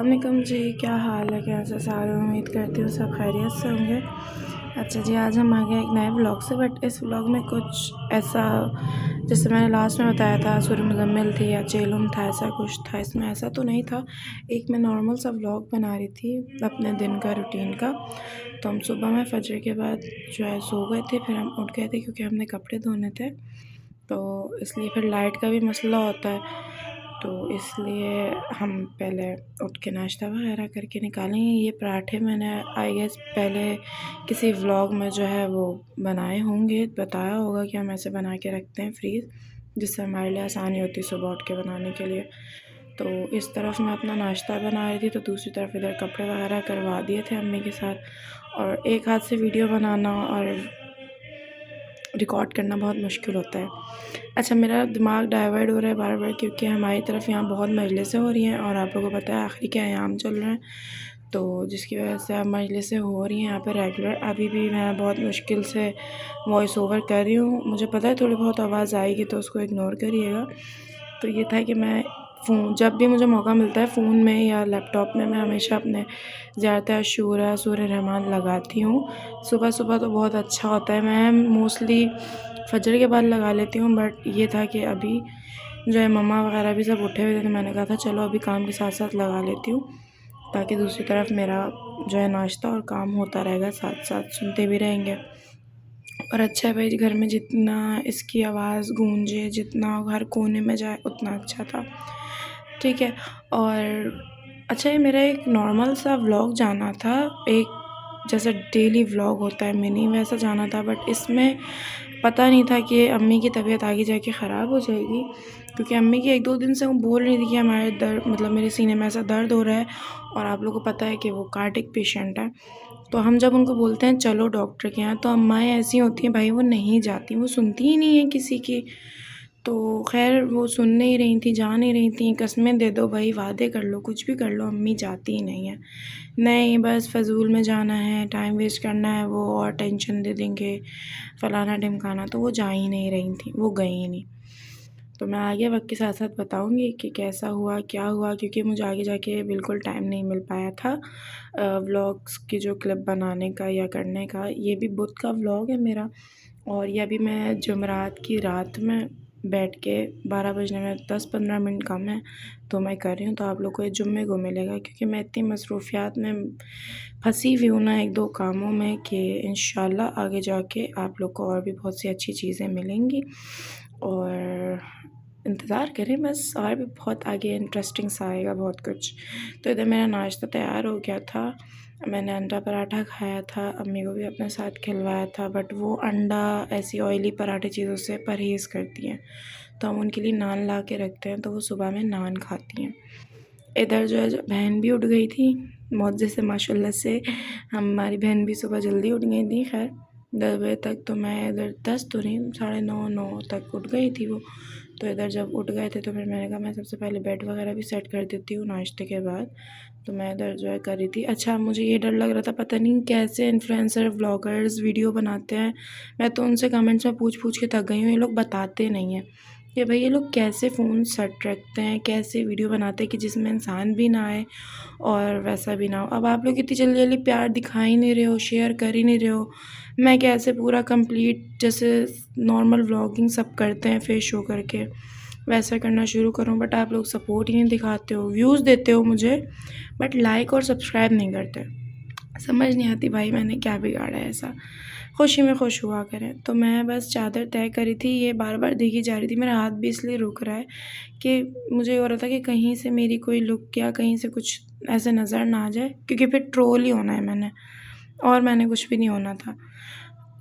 अस्सलामुअलैकुम जी, क्या हाल है? कैसे सारे? उम्मीद करती हूँ सब खैरियत से होंगे। अच्छा जी, आज हम आ गए एक नए व्लॉग से। बट इस व्लॉग में कुछ ऐसा, जैसे मैंने लास्ट में बताया था सूरह मुज़म्मिल थी या चेलुम था, ऐसा कुछ था। इसमें ऐसा तो नहीं था। एक मैं नॉर्मल सा व्लॉग बना रही थी अपने दिन का, रूटीन का। तो हम सुबह में फजर के बाद जो है सो गए थे, फिर हम उठ गए थे क्योंकि हमने कपड़े धोने थे, तो इसलिए फिर लाइट का भी मसला होता है। तो इसलिए हम पहले उठ के नाश्ता वगैरह करके निकालेंगे। ये पराठे मैंने आई गेस पहले किसी व्लॉग में जो है वो बनाए होंगे, बताया होगा कि हम ऐसे बना के रखते हैं फ्रीज़, जिससे हमारे लिए आसानी होती है सुबह उठ के बनाने के लिए। तो इस तरफ मैं अपना नाश्ता बना रही थी, तो दूसरी तरफ इधर कपड़े वगैरह करवा दिए थे अम्मी के साथ। और एक हाथ से वीडियो बनाना और रिकॉर्ड करना बहुत मुश्किल होता है। अच्छा, मेरा दिमाग डाइवर्ट हो रहा है बार बार क्योंकि हमारी तरफ यहाँ बहुत मजलिसें हो रही हैं और आप लोगों को पता है आखिरी के अयाम चल रहे हैं, तो जिसकी वजह से अब मजलिसें हो रही हैं यहाँ पे रेगुलर। अभी भी मैं बहुत मुश्किल से वॉइस ओवर कर रही हूँ, मुझे पता है थोड़ी बहुत आवाज़ आएगी तो उसको इग्नोर करिएगा। तो ये था कि मैं फ़ोन, जब भी मुझे मौका मिलता है फ़ोन में या लैपटॉप में, मैं हमेशा अपने ज़्यादातर अशूरा सूरह रहमान लगाती हूँ। सुबह सुबह तो बहुत अच्छा होता है। मैं मोस्टली फजर के बाद लगा लेती हूँ, बट ये था कि अभी जो है मम्मा वगैरह भी सब उठे हुए थे, तो मैंने कहा था चलो अभी काम के साथ साथ लगा लेती हूँ, ताकि दूसरी तरफ मेरा जो है नाश्ता और काम होता रहेगा, साथ साथ सुनते भी रहेंगे। और अच्छा है भाई, घर में जितना इसकी आवाज़ गूंजे, जितना हर कोने में जाए उतना अच्छा था। ठीक है। और अच्छा, ये मेरा एक नॉर्मल सा व्लॉग जाना था, एक जैसे डेली व्लॉग होता है मिनी, वैसा जाना था। बट इसमें पता नहीं था कि अम्मी की तबीयत आगे जाके ख़राब हो जाएगी, क्योंकि अम्मी की 1-2 दिन से वो बोल रही थी कि हमारे दर्द, मतलब मेरे सीने में ऐसा दर्द हो रहा है। और आप लोगों को पता है कि वो कार्डिक पेशेंट है, तो हम जब उनको बोलते हैं चलो डॉक्टर के यहाँ, तो अम्माएँ ऐसी होती हैं भाई, वो नहीं जाती, वो सुनती ही नहीं है किसी की। तो खैर वो सुन नहीं रही थी, जा नहीं रही थी। कस्में दे दो भाई, वादे कर लो, कुछ भी कर लो, अम्मी जाती ही नहीं है। नहीं, बस फ़ज़ूल में जाना है, टाइम वेस्ट करना है, वो और टेंशन दे देंगे, फ़लाना ढिमकाना। तो वो जा ही नहीं रही थी, वो गई ही नहीं। तो मैं आगे वक्त के साथ साथ बताऊंगी कि कैसा हुआ, क्या हुआ, क्योंकि मुझे आगे जाके बिल्कुल टाइम नहीं मिल पाया था व्लॉग्स की जो क्लिप बनाने का या करने का। ये भी बुध का व्लॉग है मेरा, और ये अभी मैं जुमेरात की रात में बैठ के 12 बजने में 10-15 मिनट कम है तो मैं कर रही हूँ। तो आप लोग को ये जुम्मे को मिलेगा, क्योंकि मैं इतनी मसरूफियात में फंसी हुई हूँ ना, 1-2 कामों में, कि इंशाल्लाह आगे जाके आप लोग को और भी बहुत सी अच्छी चीज़ें मिलेंगी। और इंतज़ार करें बस, और भी बहुत आगे इंटरेस्टिंग सा आएगा बहुत कुछ। तो इधर मेरा नाश्ता तैयार हो गया था। मैंने अंडा पराठा खाया था, अम्मी को भी अपने साथ खिलवाया था, बट वो अंडा ऐसी ऑयली पराठे चीज़ों से परहेज़ करती हैं, तो हम उनके लिए नान ला के रखते हैं, तो वो सुबह में नान खाती हैं। इधर जो है बहन भी उठ गई थी मौजे से, माशाल्लाह से हमारी बहन भी सुबह जल्दी उठ गई थी। खैर 10 बजे तक, तो मैं इधर 10 तो नहीं, 9:30 तक उठ गई थी वो। तो इधर जब उठ गए थे तो फिर मैंने कहा मैं सबसे पहले बेड वगैरह भी सेट कर देती हूँ नाश्ते के बाद। तो मैं इधर जो है कर रही थी। अच्छा, मुझे ये डर लग रहा था, पता नहीं कैसे इन्फ्लुएंसर व्लॉगर्स वीडियो बनाते हैं। मैं तो उनसे कमेंट्स में पूछ पूछ के थक गई हूँ, ये लोग बताते नहीं हैं कि भाई ये लोग कैसे फ़ोन सेट रखते हैं, कैसे वीडियो बनाते हैं कि जिसमें इंसान भी ना आए और वैसा भी ना हो। अब आप लोग इतनी जल्दी जल्दी प्यार दिखा ही नहीं रहे हो, शेयर कर ही नहीं रहे हो। मैं कैसे पूरा कंप्लीट जैसे नॉर्मल व्लॉगिंग सब करते हैं फेस शो करके, वैसा करना शुरू करूँ? बट आप लोग सपोर्ट ही नहीं दिखाते हो, व्यूज़ देते हो मुझे, बट लाइक और सब्सक्राइब नहीं करते। समझ नहीं आती भाई मैंने क्या बिगाड़ा है ऐसा। खुशी में खुश हुआ करें। तो मैं बस चादर तय करी थी, ये बार बार देखी जा रही थी, मेरा हाथ भी इसलिए रुक रहा है कि मुझे हो रहा था कि कहीं से मेरी कोई लुक या कहीं से कुछ ऐसे नज़र ना आ जाए, क्योंकि फिर ट्रोल ही होना है मैंने, और मैंने कुछ भी नहीं होना था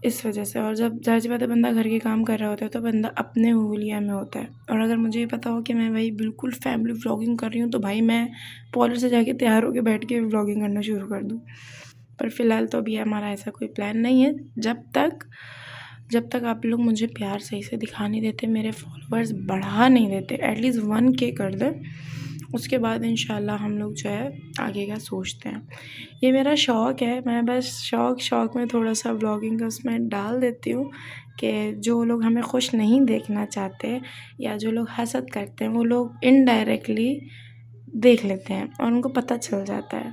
इस वजह से। और जब ज़ाहिर सी बात है बंदा घर के काम कर रहा होता है तो बंदा अपने हुलिया में होता है। और अगर मुझे ये पता हो कि मैं भाई बिल्कुल फैमिली व्लॉगिंग कर रही हूँ, तो भाई मैं पॉलर से जाके तैयार होकर बैठ के व्लॉगिंग करना शुरू कर दूँ। पर फ़िलहाल तो अभी हमारा ऐसा कोई प्लान नहीं है। जब तक आप लोग मुझे प्यार सही से दिखा नहीं देते, मेरे फॉलोअर्स बढ़ा नहीं देते, एटलीस्ट 1K कर दे, उसके बाद इंशाल्लाह हम लोग जो है आगे का सोचते हैं। ये मेरा शौक़ है, मैं बस शौक़ में थोड़ा सा व्लॉगिंग का उसमें डाल देती हूँ कि जो लोग हमें खुश नहीं देखना चाहते या जो लोग हसद करते हैं, वो लोग इनडायरेक्टली देख लेते हैं और उनको पता चल जाता है।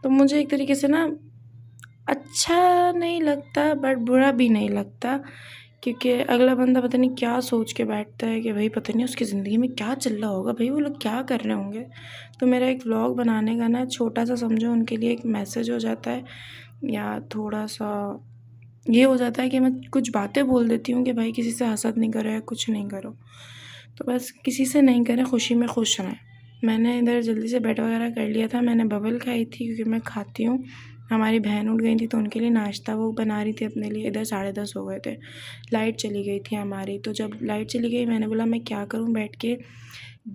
तो मुझे एक तरीके से ना अच्छा नहीं लगता बट बुरा भी नहीं लगता, क्योंकि अगला बंदा पता नहीं क्या सोच के बैठता है कि भाई पता नहीं उसकी ज़िंदगी में क्या चल रहा होगा, भाई वो लोग क्या कर रहे होंगे। तो मेरा एक व्लॉग बनाने का ना छोटा सा समझो उनके लिए एक मैसेज हो जाता है, या थोड़ा सा ये हो जाता है कि मैं कुछ बातें बोल देती हूँ कि भाई किसी से हसद नहीं करो या कुछ नहीं करो, तो बस किसी से नहीं करें, खुशी में खुश रहें। मैंने इधर जल्दी से बेड वगैरह कर लिया था, मैंने बबल खाई थी क्योंकि मैं खाती हूँ। हमारी बहन उठ गई थी तो उनके लिए नाश्ता वो बना रही थी अपने लिए। इधर 10:30 हो गए थे, लाइट चली गई थी हमारी। तो जब लाइट चली गई मैंने बोला मैं क्या करूँ बैठ के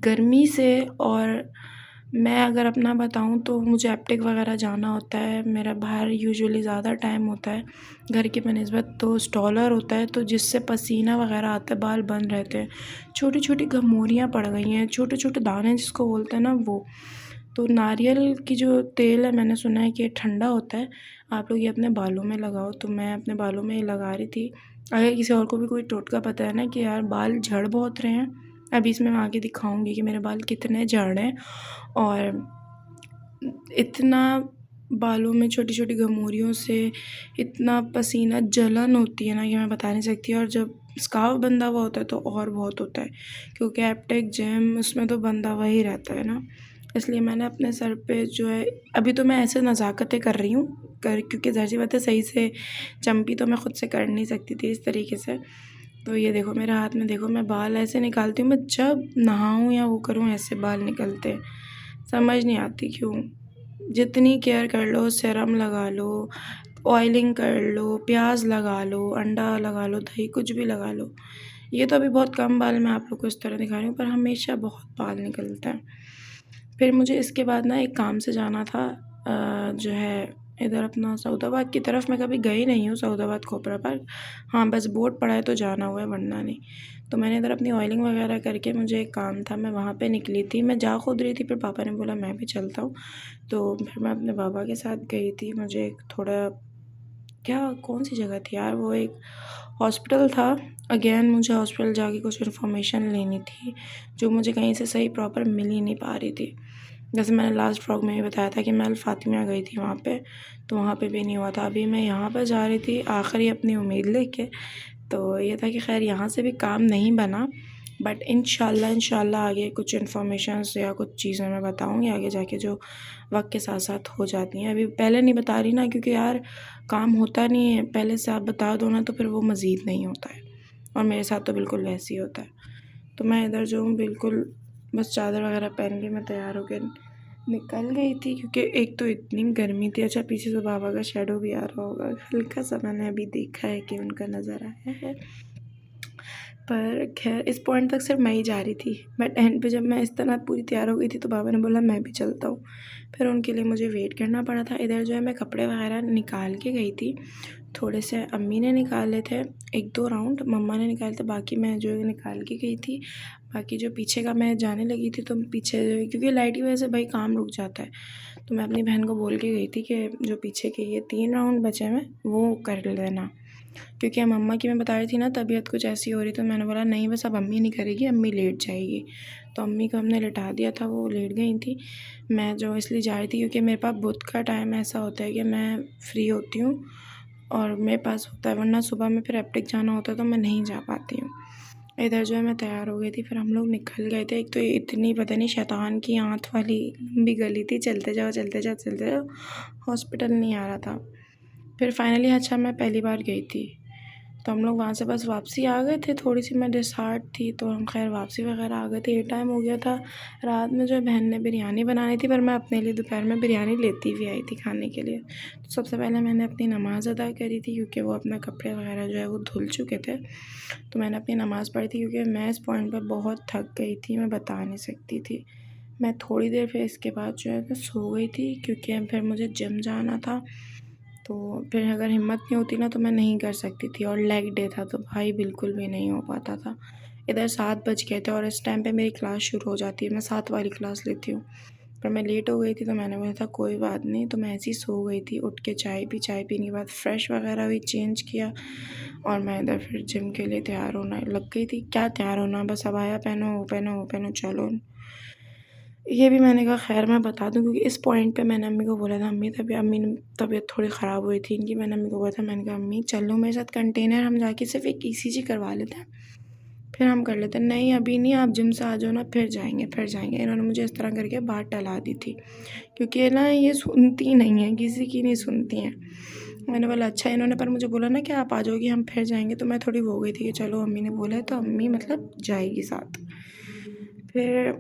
गर्मी से। और मैं अगर अपना बताऊँ तो मुझे एप्टिक वगैरह जाना होता है, मेरा बाहर यूजुअली ज़्यादा टाइम होता है घर की बनस्बत, तो स्टॉलर होता है तो जिससे पसीना वगैरह आता है, बाल बंद रहते हैं, छोटी छोटी घमोरियाँ पड़ गई हैं, छोटे छोटे दाने जिसको बोलते हैं ना वो। तो नारियल की जो तेल है मैंने सुना है कि ये ठंडा होता है, आप लोग ये अपने बालों में लगाओ। तो मैं अपने बालों में ये लगा रही थी। अगर किसी और को भी कोई टोटका पता है ना कि यार बाल झड़ बहुत रहे हैं, अभी इसमें मैं आगे दिखाऊंगी कि मेरे बाल कितने झड़ रहे हैं, और इतना बालों में छोटी छोटी घमोरियों से इतना पसीना जलन होती है ना कि मैं बता नहीं सकती। और जब स्कार्फ बंधा हुआ होता है तो और बहुत होता है, क्योंकि एप्टेक जैम उसमें तो बंधा हुआ ही रहता है ना। इसलिए मैंने अपने सर पे जो है, अभी तो मैं ऐसे नज़ाकतें कर रही हूँ क्योंकि ज़ाहिर सी बात है सही से चंपी तो मैं खुद से कर नहीं सकती थी इस तरीके से। तो ये देखो मेरे हाथ में, देखो मैं बाल ऐसे निकालती हूँ, मैं जब नहाऊँ या वो करूँ ऐसे बाल निकलते हैं। समझ नहीं आती क्यों। जितनी केयर कर लो, सीरम लगा लो, ऑयलिंग कर लो, प्याज लगा लो, अंडा लगा लो, दही कुछ भी लगा लो, ये तो अभी बहुत कम बाल मैं आप लोग को इस तरह दिखा रही हूँ, पर हमेशा बहुत बाल निकलता है। फिर मुझे इसके बाद ना एक काम से जाना था, जो है इधर अपना सऊदाबाद की तरफ। मैं कभी गई नहीं हूँ सऊदाबाद खोपरा पार्क, हाँ बस बोर्ड पड़ा है तो जाना हुआ है, वरना नहीं। तो मैंने इधर अपनी ऑयलिंग वगैरह करके, मुझे एक काम था, मैं वहाँ पे निकली थी। मैं जा खुद रही थी, फिर पापा ने बोला मैं भी चलता हूँ, तो फिर मैं अपने बाबा के साथ गई थी। मुझे एक थोड़ा, क्या कौन सी जगह थी यार, वो एक हॉस्पिटल था। अगेन मुझे हॉस्पिटल जाके कुछ इन्फॉर्मेशन लेनी थी जो मुझे कहीं से सही प्रॉपर मिल ही नहीं पा रही थी। जैसे मैंने लास्ट व्लॉग में ही बताया था कि मैं अल फातिमा गई थी वहाँ पे, तो वहाँ पे भी नहीं हुआ था। अभी मैं यहाँ पर जा रही थी आखिरी अपनी उम्मीद लेके, तो ये था कि खैर यहाँ से भी काम नहीं बना, बट इंशाल्लाह आगे कुछ इन्फॉर्मेशंस या कुछ चीज़ें मैं बताऊँगी आगे जाके जो वक्त के साथ साथ हो जाती हैं। अभी पहले नहीं बता रही ना, क्योंकि यार काम होता नहीं है, पहले से आप बता दो ना तो फिर वो मज़ीद नहीं होता है, और मेरे साथ तो बिल्कुल वैसे ही होता है। तो मैं इधर जो हूँ बिल्कुल बस चादर वगैरह पहन के मैं तैयार होकर निकल गई थी, क्योंकि एक तो इतनी गर्मी थी। अच्छा पीछे से बाबा का शेडो भी आ रहा होगा हल्का सा, मैंने अभी देखा है कि उनका नज़र आया है। पर खैर इस पॉइंट तक सिर्फ मैं ही जा रही थी, बट एंड पे जब मैं इस तरह पूरी तैयार हो गई थी तो बाबा ने बोला मैं भी चलता हूँ। फिर उनके लिए मुझे वेट करना पड़ा था। इधर जो है मैं कपड़े वगैरह निकाल के गई थी, थोड़े से अम्मी ने निकाले थे, 1-2 राउंड मम्मा ने निकाले थे, बाकी मैं जो है निकाल के गई थी। बाकी जो पीछे का मैं जाने लगी थी तो पीछे क्योंकि लाइट की वजह से भाई काम रुक जाता है, तो मैं अपनी बहन को बोल के गई थी कि जो पीछे के ये 3 राउंड बचे हैं वो कर लेना, क्योंकि मम्मा की मैं बता रही थी ना तबीयत कुछ ऐसी हो रही, तो मैंने बोला नहीं बस अब अम्मी नहीं करेगी, अम्मी लेट जाएगी। तो अम्मी को हमने लिटा दिया था, वो लेट गई थी। मैं जो इसलिए जा रही थी क्योंकि मेरे पास बुध का टाइम ऐसा होता है कि मैं फ्री होती हूँ और मेरे पास होता है, वरना सुबह में फिर एप्टिक जाना होता है तो मैं नहीं जा पाती हूँ। इधर जो है मैं तैयार हो गई थी, फिर हम लोग निकल गए थे। एक तो इतनी पता नहीं शैतान की आँख वाली लंबी गली थी, चलते जाओ चलते जाओ चलते जाओ, हॉस्पिटल नहीं आ रहा था। फिर फाइनली अच्छा मैं पहली बार गई थी, तो हम लोग वहाँ से बस वापसी आ गए थे। थोड़ी सी मैं डिसहार्ट थी तो हम खैर वापसी वगैरह आ गए थे, ये टाइम हो गया था। रात में जो है बहन ने बिरयानी बनाई थी, पर मैं अपने लिए दोपहर में बिरयानी लेती हुई आई थी खाने के लिए। तो सबसे पहले मैंने अपनी नमाज़ अदा करी थी, क्योंकि वो अपना कपड़े वगैरह जो है वो धुल चुके थे, तो मैंने अपनी नमाज़ पढ़ी थी। क्योंकि मैं इस पॉइंट पर बहुत थक गई थी, मैं बता नहीं सकती थी। मैं थोड़ी देर फिर इसके बाद जो है मैं सो गई थी, क्योंकि फिर मुझे जिम जाना था। तो फिर अगर हिम्मत नहीं होती ना तो मैं नहीं कर सकती थी, और लेग डे था तो भाई बिल्कुल भी नहीं हो पाता था। इधर 7 बज गए थे और इस टाइम पे मेरी क्लास शुरू हो जाती है, मैं 7 वाली क्लास लेती हूँ, पर मैं लेट हो गई थी तो मैंने बोला था कोई बात नहीं, तो मैं ऐसे ही सो गई थी। उठ के चाय पी, चाय पीने के बाद फ्रेश वगैरह हुई, चेंज किया, और मैं इधर फिर जिम के लिए तैयार होना लग गई थी। क्या तैयार होना, बस अबाया पहनो वो पहनो वो पहनो, चलो। ये भी मैंने कहा खैर मैं बता दूं, क्योंकि इस पॉइंट पे मैंने अम्मी को बोला था, अम्मी ने तबीयत थोड़ी ख़राब हुई थी इनकी, मैंने अम्मी को बोला था, मैंने कहा अम्मी चल लो मेरे साथ कंटेनर, हम जाके सिर्फ एक ECG करवा लेते हैं, फिर हम कर लेते हैं। नहीं अभी नहीं, आप जिम से आ जाओ ना, फिर जाएंगे। इन्होंने मुझे इस तरह करके बात टला दी थी, क्योंकि ना ये सुनती नहीं है, किसी की नहीं सुनती हैं। मैंने बोला अच्छा, इन्होंने पर मुझे बोला ना कि आप आ जाओगी हम फिर जाएंगे, तो मैं थोड़ी वो हो गई थी कि चलो अम्मी ने बोला है तो अम्मी मतलब जाएगी साथ। फिर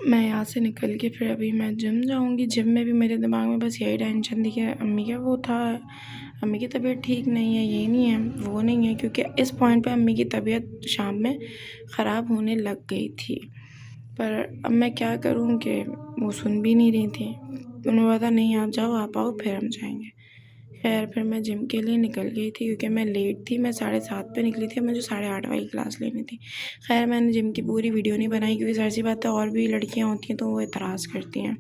मैं यहाँ से निकल के फिर अभी मैं जिम जाऊँगी। जिम में भी मेरे दिमाग में बस यही टेंशन थी कि अम्मी का वो था, अम्मी की तबीयत ठीक नहीं है, ये नहीं है, वो नहीं है, क्योंकि इस पॉइंट पे अम्मी की तबीयत शाम में ख़राब होने लग गई थी। पर अब मैं क्या करूँ कि वो सुन भी नहीं रही थी। उन्होंने बोला था नहीं आप जाओ, आप आओ फिर हम जाएंगे। खैर फिर मैं जिम के लिए निकल गई थी, क्योंकि मैं लेट थी, मैं 7:30 पे निकली थी, मुझे 8:30 वाली क्लास लेनी थी। खैर मैंने जिम की पूरी वीडियो नहीं बनाई, क्योंकि ज़ाहिर सी बात है और भी लड़कियां होती हैं तो वो एतराज़ करती हैं।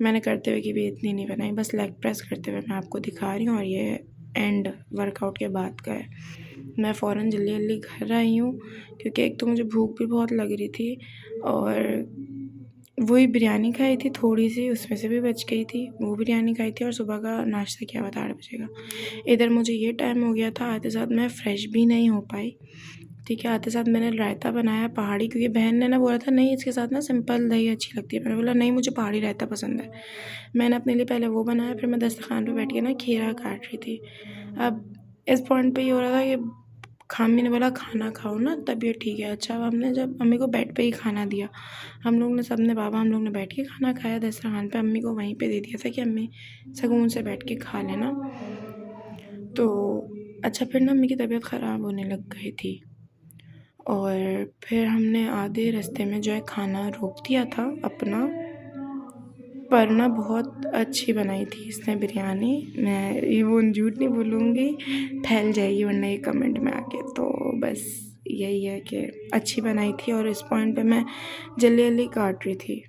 मैंने करते हुए की भी इतनी नहीं बनाई, बस लेग प्रेस करते हुए मैं आपको दिखा रही हूँ, और ये एंड वर्कआउट के बाद का है। मैं फ़ौरन जल्दी जल्दी घर आई हूँ, क्योंकि एक तो मुझे भूख भी बहुत लग रही थी, और वही बिरयानी खाई थी थोड़ी सी, उसमें से भी बच गई थी, वो बिरयानी खाई थी, और सुबह का नाश्ता किया हुआ था 8 बजे का। इधर मुझे ये टाइम हो गया था, आते साथ मैं फ़्रेश भी नहीं हो पाई। ठीक है, आते साथ मैंने रायता बनाया पहाड़ी, क्योंकि बहन ने ना बोला था नहीं इसके साथ ना सिंपल दही अच्छी लगती है। मैंने बोला नहीं मुझे पहाड़ी रायता पसंद है। मैंने अपने लिए पहले वो बनाया, फिर मैं दस्तरखान पे बैठ के ना खीरा काट रही थी। अब इस पॉइंट पे ये हो रहा था कि मम्मी ने बोला खाना खाओ ना तबीयत ठीक है। अच्छा, अब हमने जब अम्मी को बेड पे ही खाना दिया, हम लोग ने सबने बाबा हम लोग ने बैठ के खाना खाया दस्तरखान पे, अम्मी को वहीं पे दे दिया था कि अम्मी सुकून से बैठ के खा लेना। तो अच्छा, फिर ना अम्मी की तबीयत ख़राब होने लग गई थी, और फिर हमने आधे रास्ते में जो है खाना रोक दिया था अपना। पर ना बहुत अच्छी बनाई थी इसने बिरयानी, मैं ये वो झूठ नहीं बोलूँगी, फैल जाएगी वरना ये कमेंट में आके। तो बस यही है कि अच्छी बनाई थी, और इस पॉइंट पे मैं जल्दी जल्दी काट रही थी।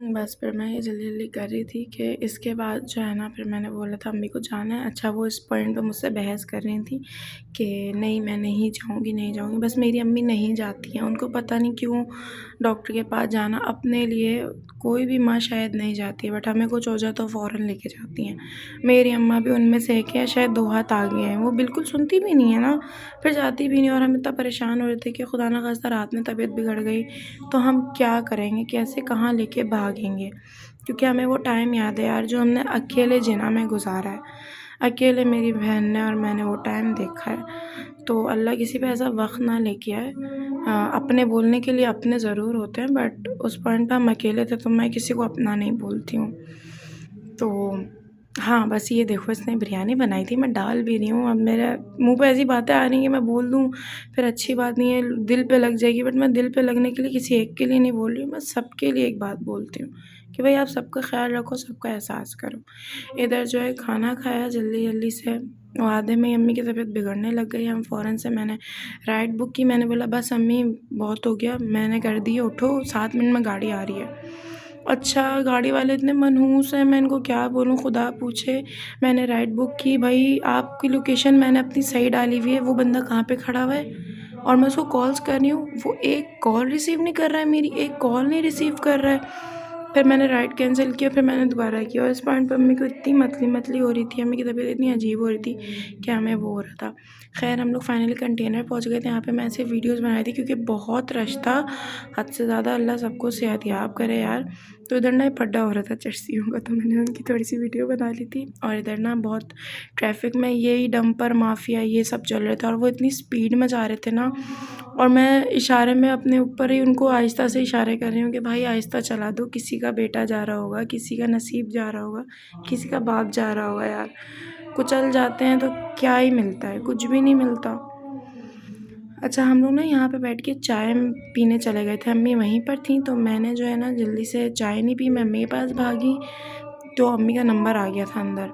बस फिर मैं ये जल्दी जल्दी कर रही थी कि इसके बाद जो है ना, फिर मैंने बोला था अम्मी को जाना है। अच्छा, वो इस पॉइंट पे मुझसे बहस कर रही थी कि नहीं मैं नहीं जाऊँगी, नहीं जाऊँगी। बस मेरी अम्मी नहीं जाती हैं, उनको पता नहीं क्यों डॉक्टर के पास जाना अपने लिए, कोई भी माँ शायद नहीं जाती है, बट हमें कुछ हो जाए तो फ़ौरन लेके जाती हैं। मेरी अम्मा भी उनमें से एक है, शायद 2 हाथ आगे हैं, वो बिल्कुल सुनती भी नहीं है ना, फिर जाती भी नहीं। और हम इतना परेशान हो रहे थे कि खुदा ना खास्ता रात में तबीयत बिगड़ गई तो हम क्या करेंगे, कैसे कहाँ लेके भागेंगे, क्योंकि हमें वो टाइम याद है यार जो हमने अकेले जिना में गुजारा है, अकेले मेरी बहन ने और मैंने वो टाइम देखा है। तो अल्लाह किसी पे ऐसा वक्त ना लेके आए। अपने बोलने के लिए अपने ज़रूर होते हैं, बट उस पॉइंट पे हम अकेले थे, तो मैं किसी को अपना नहीं बोलती हूँ। तो हाँ, बस ये देखो इसने बिरयानी बनाई थी, मैं डाल भी रही हूँ। अब मेरे मुँह पे ऐसी बातें आ रही हैं कि मैं बोल दूँ फिर अच्छी बात नहीं है, दिल पे लग जाएगी, बट मैं दिल पे लगने के लिए किसी एक के लिए नहीं बोल रही हूँ, मैं सबके लिए एक बात बोलती हूँ कि भाई आप सबका ख़्याल रखो, सबका एहसास करो। इधर जो है खाना खाया जल्दी जल्दी से, और आधे में ही अम्मी की तबीयत बिगड़ने लग गई। हम फ़ौरन से मैंने राइड बुक की, मैंने बोला बस अम्मी बहुत हो गया, मैंने कर दी, उठो 7 मिनट में गाड़ी आ रही है। अच्छा, गाड़ी वाले इतने मनहूस हैं, मैं इनको क्या बोलूँ खुदा पूछे। मैंने राइड बुक की, भाई आपकी लोकेशन मैंने अपनी सही डाली हुई है, वो बंदा कहाँ पे खड़ा हुआ है, और मैं उसको कॉल्स कर रही हूँ, वो एक कॉल रिसीव नहीं कर रहा है, मेरी एक कॉल नहीं रिसीव कर रहा है। फिर मैंने राइड कैंसिल किया, फिर मैंने दोबारा किया, और इस पॉइंट पर अम्मी को इतनी मतली हो रही थी, अम्मी की तबीयत इतनी अजीब हो रही थी कि हमें वो हो रहा था। खैर हम लोग फाइनली कंटेनर पहुंच गए थे। यहाँ पे मैं ऐसे वीडियोस बनाई थी क्योंकि बहुत रश था, हद से ज़्यादा, अल्लाह सबको सेहतियाब करे यार। तो इधर ना पड्डा हो रहा था चर्सियों का, तो मैंने उनकी थोड़ी सी वीडियो बना ली थी। और इधर ना बहुत ट्रैफिक में यही डंपर माफिया ये सब चल रहे थे, और वो इतनी स्पीड में जा रहे थे ना, और मैं इशारे में अपने ऊपर ही उनको आहिस्ता से इशारे कर रही हूँ कि भाई आहिस्ता चला दो, किसी का बेटा जा रहा होगा, किसी का नसीब जा रहा होगा, किसी का बाप जा रहा होगा यार। कुचल जाते हैं तो क्या ही मिलता है, कुछ भी नहीं मिलता। अच्छा, हम लोग ना यहाँ पे बैठ के चाय पीने चले गए थे, अम्मी वहीं पर थी, तो मैंने जो है ना जल्दी से चाय नहीं पी, मैं अम्मी के पास भागी, तो अम्मी का नंबर आ गया था अंदर।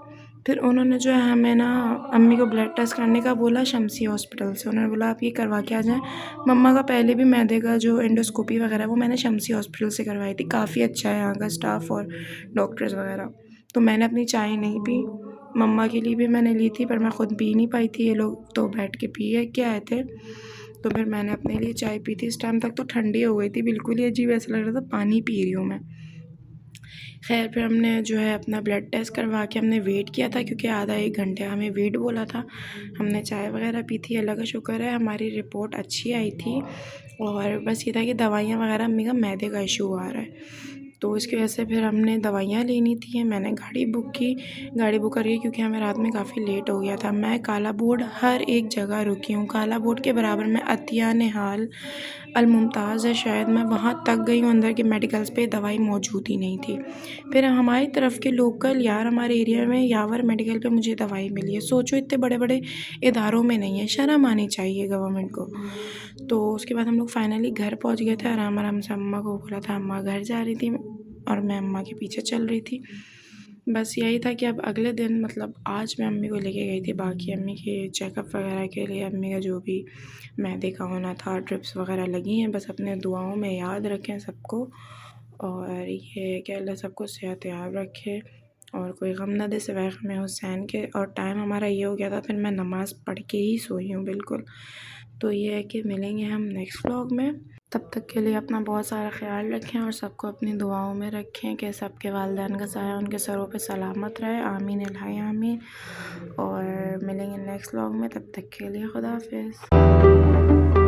फिर उन्होंने जो है हमें ना अम्मी को ब्लड टेस्ट करने का बोला शमसी हॉस्पिटल से, उन्होंने बोला आप ये करवा के आ जाएँ। मम्मा का पहले भी मैदे का जो एंडोस्कोपी वगैरह वो मैंने शमसी हॉस्पिटल से करवाई थी, काफ़ी अच्छा है यहाँ का स्टाफ और डॉक्टर्स वगैरह। तो मैंने अपनी चाय नहीं पी, मम्मा के लिए भी मैंने ली थी, पर मैं ख़ुद पी नहीं पाई थी, ये लोग तो बैठ के पी के आए थे। तो फिर मैंने अपने लिए चाय पी थी। इस टाइम तक तो ठंडी हो गई थी, बिल्कुल ही अजीब, ऐसा लग रहा था पानी पी रही हूँ मैं। खैर फिर हमने जो है अपना ब्लड टेस्ट करवा के हमने वेट किया था, क्योंकि आधा 1 घंटे हमें वेट बोला था। हमने चाय वगैरह पी थी, अल्लाह का शुक्र है हमारी रिपोर्ट अच्छी आई थी। और बस ये था कि दवाइयाँ वगैरह अम्मी का मैदे का इशू आ रहा है, तो इसकी वजह से फिर हमने दवाइयाँ लेनी थी। मैंने गाड़ी बुक की, गाड़ी बुक करी क्योंकि हमें रात में काफ़ी लेट हो गया था। मैं काला बोर्ड हर एक जगह रुकी हूँ, काला बोर्ड के बराबर में अतिया, निहाल, अलमुमताज़ है शायद, मैं वहाँ तक गई हूँ अंदर के मेडिकल्स पे, दवाई मौजूद ही नहीं थी। फिर हमारी तरफ के लोकल यार हमारे एरिया में यावर मेडिकल पे मुझे दवाई मिली है। सोचो इतने बड़े बड़े इदारों में नहीं है, शर्म आनी चाहिए गवर्नमेंट को। तो उसके बाद हम लोग फाइनली घर पहुँच गए थे। आराम आराम से अम्मा को बोला था, अम्मा घर जा रही थी और मैं अम्मा के पीछे चल रही थी। बस यही था कि अब अगले दिन मतलब आज मैं अम्मी को लेके गई थी बाकी अम्मी के चेकअप वगैरह के लिए। अम्मी का जो भी मैदे का होना था, ड्रिप्स वगैरह लगी हैं, बस अपने दुआओं में याद रखें सबको। और ये कि अल्लाह सबको सेहत याब रखे और कोई गम ना दे सिवाय ग़म हुसैन के। और टाइम हमारा ये हो गया था, फिर मैं नमाज़ पढ़ के ही सोई हूँ बिल्कुल। तो ये है कि मिलेंगे हम नेक्स्ट व्लॉग में। तब तक के लिए अपना बहुत सारा ख्याल रखें और सबको अपनी दुआओं में रखें कि सबके वालिदैन का साया उनके सरों पे सलामत रहे। आमीन इलाही आमीन। और मिलेंगे नेक्स्ट व्लॉग में, तब तक के लिए खुदा हाफिज़।